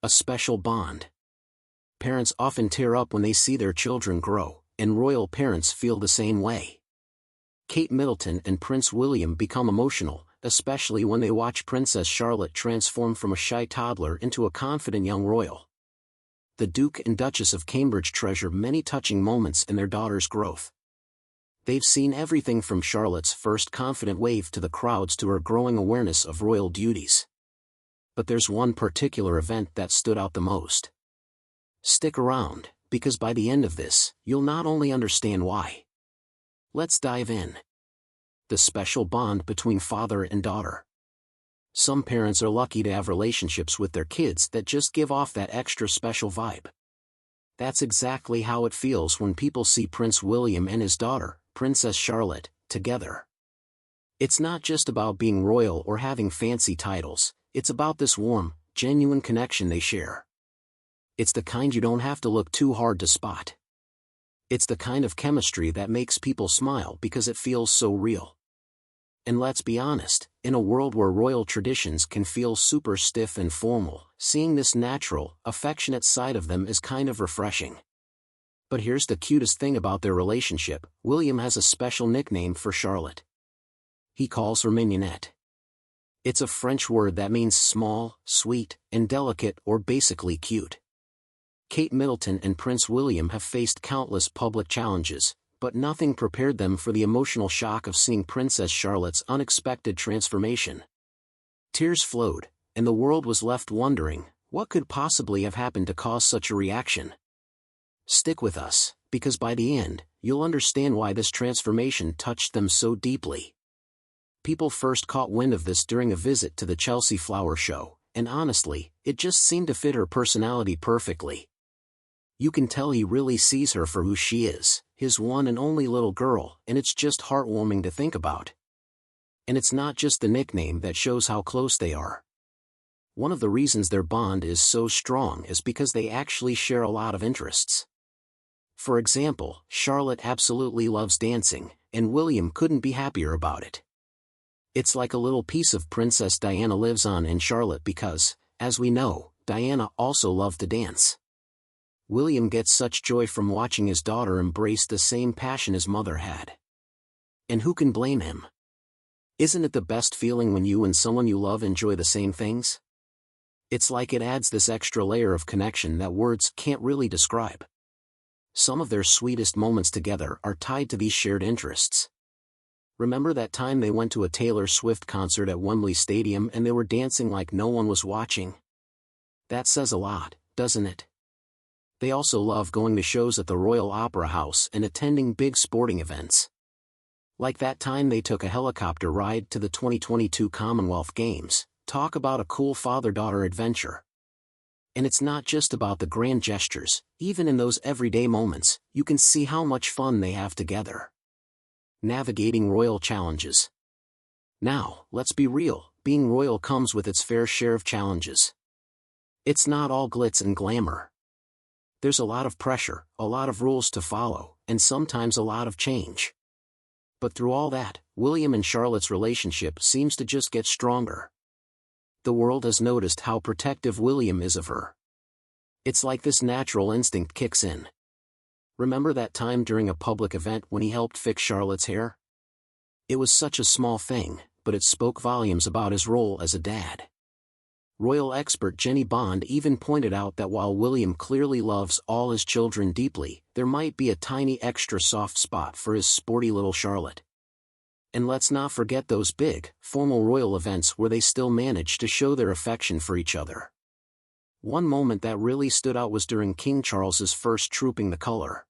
A special bond. Parents often tear up when they see their children grow, and royal parents feel the same way. Kate Middleton and Prince William become emotional, especially when they watch Princess Charlotte transform from a shy toddler into a confident young royal. The Duke and Duchess of Cambridge treasure many touching moments in their daughter's growth. They've seen everything from Charlotte's first confident wave to the crowds to her growing awareness of royal duties. But there's one particular event that stood out the most. Stick around, because by the end of this, you'll not only understand why. Let's dive in. The special bond between father and daughter. Some parents are lucky to have relationships with their kids that just give off that extra special vibe. That's exactly how it feels when people see Prince William and his daughter, Princess Charlotte, together. It's not just about being royal or having fancy titles, it's about this warm, genuine connection they share. It's the kind you don't have to look too hard to spot. It's the kind of chemistry that makes people smile because it feels so real. And let's be honest, in a world where royal traditions can feel super stiff and formal, seeing this natural, affectionate side of them is kind of refreshing. But here's the cutest thing about their relationship: William has a special nickname for Charlotte. He calls her mignonette. It's a French word that means small, sweet, and delicate, or basically cute. Kate Middleton and Prince William have faced countless public challenges, but nothing prepared them for the emotional shock of seeing Princess Charlotte's unexpected transformation. Tears flowed, and the world was left wondering, what could possibly have happened to cause such a reaction? Stick with us, because by the end, you'll understand why this transformation touched them so deeply. People first caught wind of this during a visit to the Chelsea Flower Show, and honestly, it just seemed to fit her personality perfectly. You can tell he really sees her for who she is, his one and only little girl, and it's just heartwarming to think about. And it's not just the nickname that shows how close they are. One of the reasons their bond is so strong is because they actually share a lot of interests. For example, Charlotte absolutely loves dancing, and William couldn't be happier about it. It's like a little piece of Princess Diana lives on in Charlotte because, as we know, Diana also loved to dance. William gets such joy from watching his daughter embrace the same passion his mother had. And who can blame him? Isn't it the best feeling when you and someone you love enjoy the same things? It's like it adds this extra layer of connection that words can't really describe. Some of their sweetest moments together are tied to these shared interests. Remember that time they went to a Taylor Swift concert at Wembley Stadium and they were dancing like no one was watching? That says a lot, doesn't it? They also love going to shows at the Royal Opera House and attending big sporting events. Like that time they took a helicopter ride to the 2022 Commonwealth Games. Talk about a cool father-daughter adventure. And it's not just about the grand gestures, even in those everyday moments, you can see how much fun they have together. Navigating royal challenges. Now, let's be real, being royal comes with its fair share of challenges. It's not all glitz and glamour. There's a lot of pressure, a lot of rules to follow, and sometimes a lot of change. But through all that, William and Charlotte's relationship seems to just get stronger. The world has noticed how protective William is of her. It's like this natural instinct kicks in. Remember that time during a public event when he helped fix Charlotte's hair? It was such a small thing, but it spoke volumes about his role as a dad. Royal expert Jenny Bond even pointed out that while William clearly loves all his children deeply, there might be a tiny extra soft spot for his sporty little Charlotte. And let's not forget those big, formal royal events where they still manage to show their affection for each other. One moment that really stood out was during King Charles's first Trooping the Colour.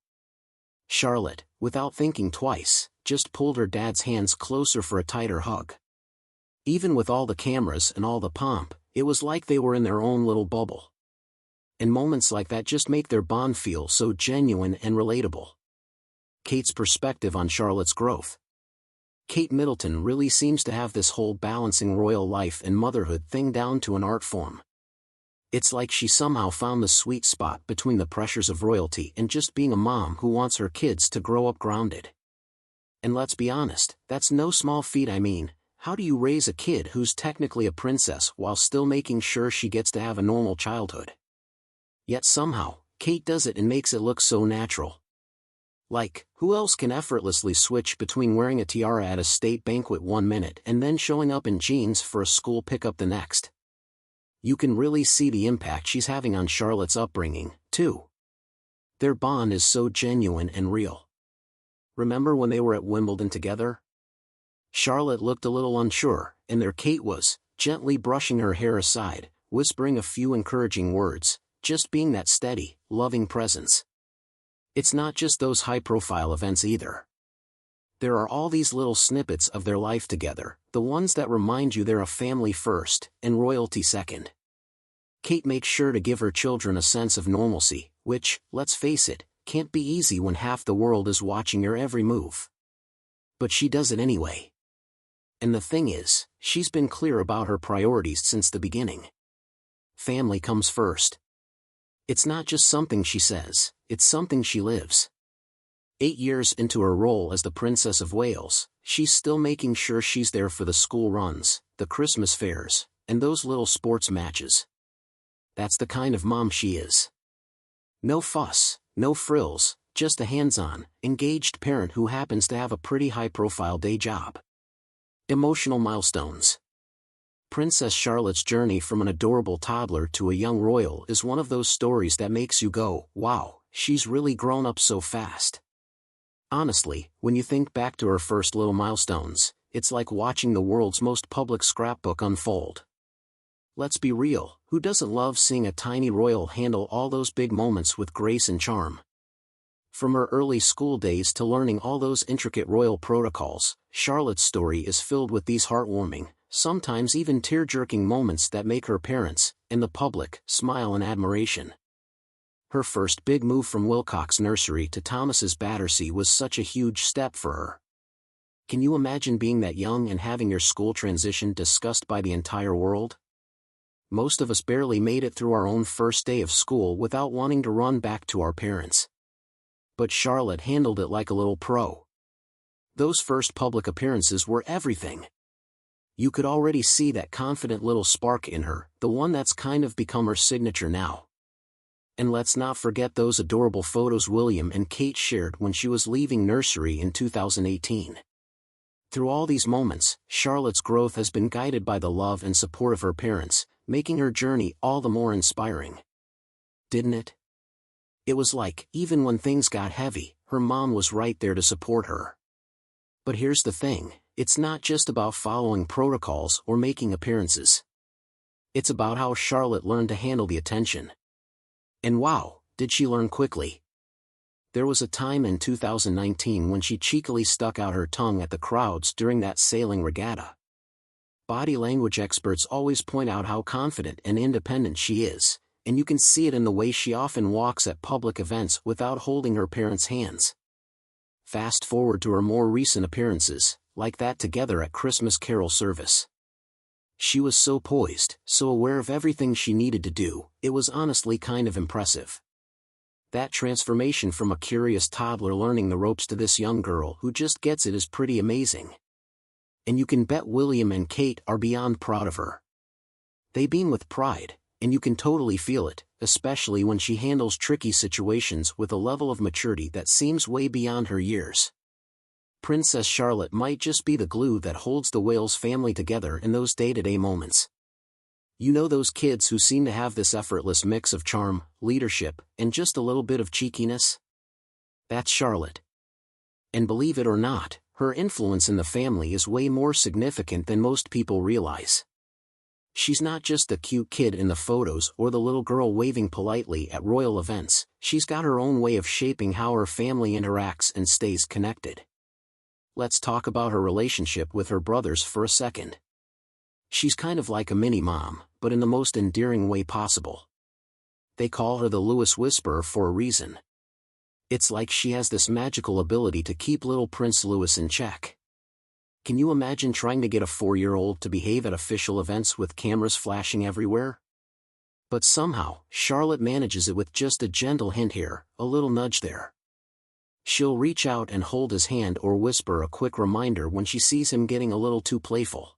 Charlotte, without thinking twice, just pulled her dad's hands closer for a tighter hug. Even with all the cameras and all the pomp, it was like they were in their own little bubble. And moments like that just make their bond feel so genuine and relatable. Kate's perspective on Charlotte's growth. Kate Middleton really seems to have this whole balancing royal life and motherhood thing down to an art form. It's like she somehow found the sweet spot between the pressures of royalty and just being a mom who wants her kids to grow up grounded. And let's be honest, that's no small feat. I mean, how do you raise a kid who's technically a princess while still making sure she gets to have a normal childhood? Yet somehow, Kate does it and makes it look so natural. Like, who else can effortlessly switch between wearing a tiara at a state banquet 1 minute and then showing up in jeans for a school pickup the next? You can really see the impact she's having on Charlotte's upbringing, too. Their bond is so genuine and real. Remember when they were at Wimbledon together? Charlotte looked a little unsure, and there Kate was, gently brushing her hair aside, whispering a few encouraging words, just being that steady, loving presence. It's not just those high-profile events either. There are all these little snippets of their life together, the ones that remind you they're a family first, and royalty second. Kate makes sure to give her children a sense of normalcy, which, let's face it, can't be easy when half the world is watching your every move. But she does it anyway. And the thing is, she's been clear about her priorities since the beginning. Family comes first. It's not just something she says, it's something she lives. 8 years into her role as the Princess of Wales, she's still making sure she's there for the school runs, the Christmas fairs, and those little sports matches. That's the kind of mom she is. No fuss, no frills, just a hands-on, engaged parent who happens to have a pretty high-profile day job. Emotional milestones. Princess Charlotte's journey from an adorable toddler to a young royal is one of those stories that makes you go, wow, she's really grown up so fast. Honestly, when you think back to her first little milestones, it's like watching the world's most public scrapbook unfold. Let's be real, who doesn't love seeing a tiny royal handle all those big moments with grace and charm? From her early school days to learning all those intricate royal protocols, Charlotte's story is filled with these heartwarming, sometimes even tear-jerking moments that make her parents, and the public, smile in admiration. Her first big move from Wilcox Nursery to Thomas's Battersea was such a huge step for her. Can you imagine being that young and having your school transition discussed by the entire world? Most of us barely made it through our own first day of school without wanting to run back to our parents. But Charlotte handled it like a little pro. Those first public appearances were everything. You could already see that confident little spark in her, the one that's kind of become her signature now. And let's not forget those adorable photos William and Kate shared when she was leaving nursery in 2018. Through all these moments, Charlotte's growth has been guided by the love and support of her parents, making her journey all the more inspiring. Didn't it? It was like, even when things got heavy, her mom was right there to support her. But here's the thing, it's not just about following protocols or making appearances. It's about how Charlotte learned to handle the attention. And wow, did she learn quickly. There was a time in 2019 when she cheekily stuck out her tongue at the crowds during that sailing regatta. Body language experts always point out how confident and independent she is, and you can see it in the way she often walks at public events without holding her parents' hands. Fast forward to her more recent appearances, like that together at Christmas Carol service. She was so poised, so aware of everything she needed to do, it was honestly kind of impressive. That transformation from a curious toddler learning the ropes to this young girl who just gets it is pretty amazing. And you can bet William and Kate are beyond proud of her. They beam with pride, and you can totally feel it, especially when she handles tricky situations with a level of maturity that seems way beyond her years. Princess Charlotte might just be the glue that holds the Wales family together in those day-to-day moments. You know those kids who seem to have this effortless mix of charm, leadership, and just a little bit of cheekiness? That's Charlotte. And believe it or not, her influence in the family is way more significant than most people realize. She's not just the cute kid in the photos or the little girl waving politely at royal events, she's got her own way of shaping how her family interacts and stays connected. Let's talk about her relationship with her brothers for a second. She's kind of like a mini-mom, but in the most endearing way possible. They call her the Louis Whisperer for a reason. It's like she has this magical ability to keep little Prince Louis in check. Can you imagine trying to get a 4-year-old to behave at official events with cameras flashing everywhere? But somehow, Charlotte manages it with just a gentle hint here, a little nudge there. She'll reach out and hold his hand or whisper a quick reminder when she sees him getting a little too playful.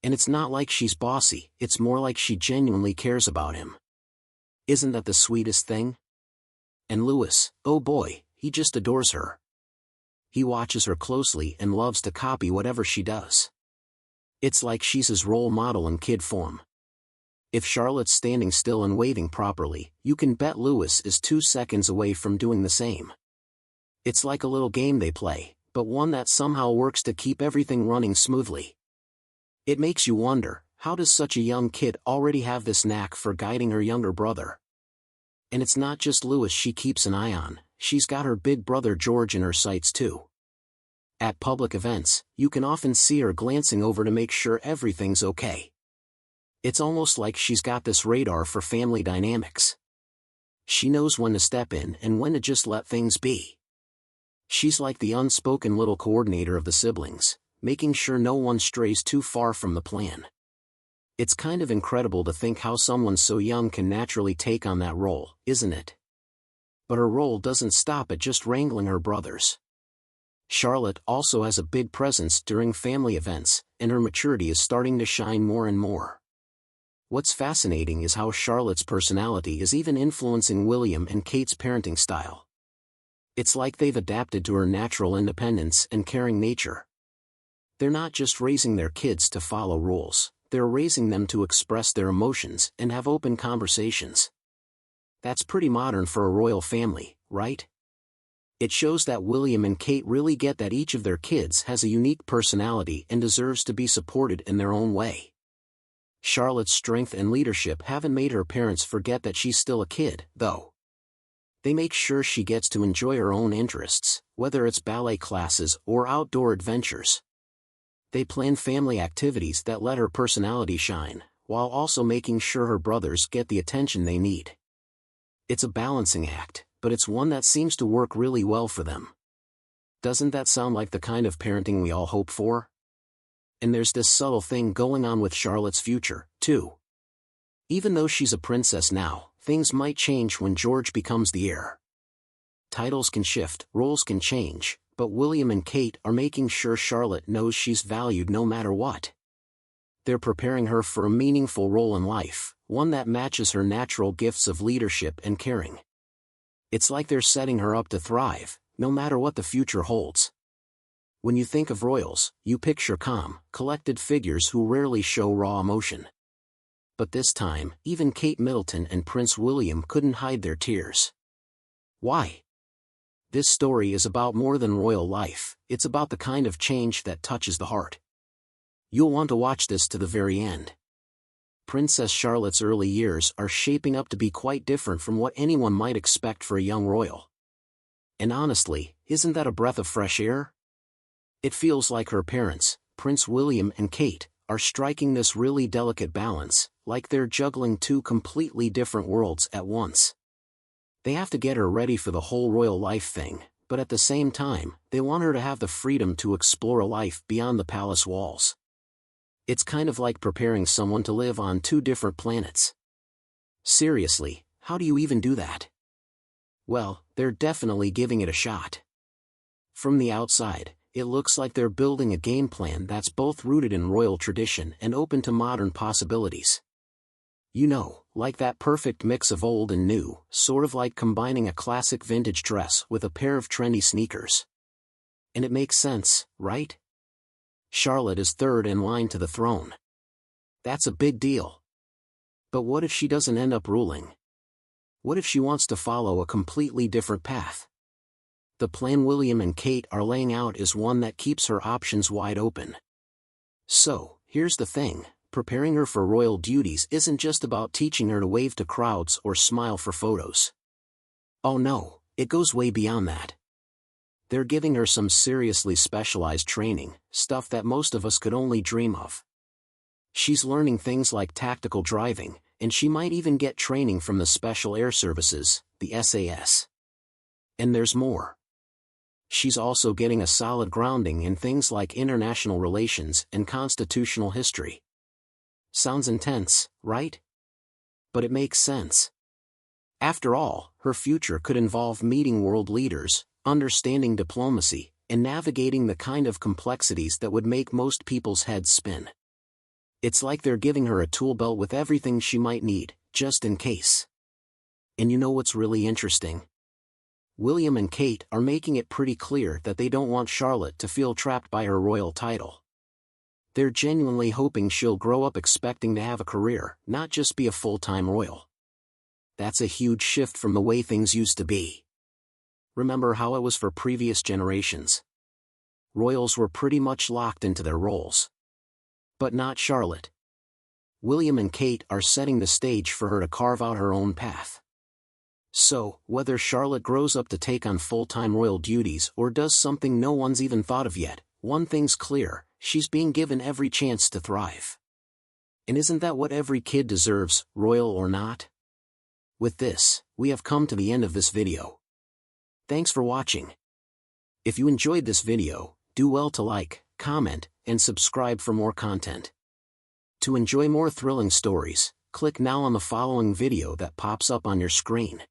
And it's not like she's bossy, it's more like she genuinely cares about him. Isn't that the sweetest thing? And Louis, oh boy, he just adores her. He watches her closely and loves to copy whatever she does. It's like she's his role model in kid form. If Charlotte's standing still and waving properly, you can bet Louis is 2 seconds away from doing the same. It's like a little game they play, but one that somehow works to keep everything running smoothly. It makes you wonder, how does such a young kid already have this knack for guiding her younger brother? And it's not just Louis she keeps an eye on, she's got her big brother George in her sights too. At public events, you can often see her glancing over to make sure everything's okay. It's almost like she's got this radar for family dynamics. She knows when to step in and when to just let things be. She's like the unspoken little coordinator of the siblings, making sure no one strays too far from the plan. It's kind of incredible to think how someone so young can naturally take on that role, isn't it? But her role doesn't stop at just wrangling her brothers. Charlotte also has a big presence during family events, and her maturity is starting to shine more and more. What's fascinating is how Charlotte's personality is even influencing William and Kate's parenting style. It's like they've adapted to her natural independence and caring nature. They're not just raising their kids to follow rules, they're raising them to express their emotions and have open conversations. That's pretty modern for a royal family, right? It shows that William and Kate really get that each of their kids has a unique personality and deserves to be supported in their own way. Charlotte's strength and leadership haven't made her parents forget that she's still a kid, though. They make sure she gets to enjoy her own interests, whether it's ballet classes or outdoor adventures. They plan family activities that let her personality shine, while also making sure her brothers get the attention they need. It's a balancing act, but it's one that seems to work really well for them. Doesn't that sound like the kind of parenting we all hope for? And there's this subtle thing going on with Charlotte's future, too. Even though she's a princess now, things might change when George becomes the heir. Titles can shift, roles can change, but William and Kate are making sure Charlotte knows she's valued no matter what. They're preparing her for a meaningful role in life, one that matches her natural gifts of leadership and caring. It's like they're setting her up to thrive, no matter what the future holds. When you think of royals, you picture calm, collected figures who rarely show raw emotion. But this time, even Kate Middleton and Prince William couldn't hide their tears. Why? This story is about more than royal life, it's about the kind of change that touches the heart. You'll want to watch this to the very end. Princess Charlotte's early years are shaping up to be quite different from what anyone might expect for a young royal. And honestly, isn't that a breath of fresh air? It feels like her parents, Prince William and Kate, are striking this really delicate balance, like they're juggling two completely different worlds at once. They have to get her ready for the whole royal life thing, but at the same time, they want her to have the freedom to explore a life beyond the palace walls. It's kind of like preparing someone to live on two different planets. Seriously, how do you even do that? Well, they're definitely giving it a shot. From the outside, it looks like they're building a game plan that's both rooted in royal tradition and open to modern possibilities. You know, like that perfect mix of old and new, sort of like combining a classic vintage dress with a pair of trendy sneakers. And it makes sense, right? Charlotte is third in line to the throne. That's a big deal. But what if she doesn't end up ruling? What if she wants to follow a completely different path? The plan William and Kate are laying out is one that keeps her options wide open. So, here's the thing, preparing her for royal duties isn't just about teaching her to wave to crowds or smile for photos. Oh no, it goes way beyond that. They're giving her some seriously specialized training, stuff that most of us could only dream of. She's learning things like tactical driving, and she might even get training from the Special Air Services, the SAS. And there's more. She's also getting a solid grounding in things like international relations and constitutional history. Sounds intense, right? But it makes sense. After all, her future could involve meeting world leaders, understanding diplomacy, and navigating the kind of complexities that would make most people's heads spin. It's like they're giving her a tool belt with everything she might need, just in case. And you know what's really interesting? William and Kate are making it pretty clear that they don't want Charlotte to feel trapped by her royal title. They're genuinely hoping she'll grow up expecting to have a career, not just be a full-time royal. That's a huge shift from the way things used to be. Remember how it was for previous generations? Royals were pretty much locked into their roles. But not Charlotte. William and Kate are setting the stage for her to carve out her own path. So, whether Charlotte grows up to take on full-time royal duties or does something no one's even thought of yet, one thing's clear: she's being given every chance to thrive. And isn't that what every kid deserves, royal or not? With this, we have come to the end of this video. Thanks for watching. If you enjoyed this video, do well to like, comment, and subscribe for more content. To enjoy more thrilling stories, click now on the following video that pops up on your screen.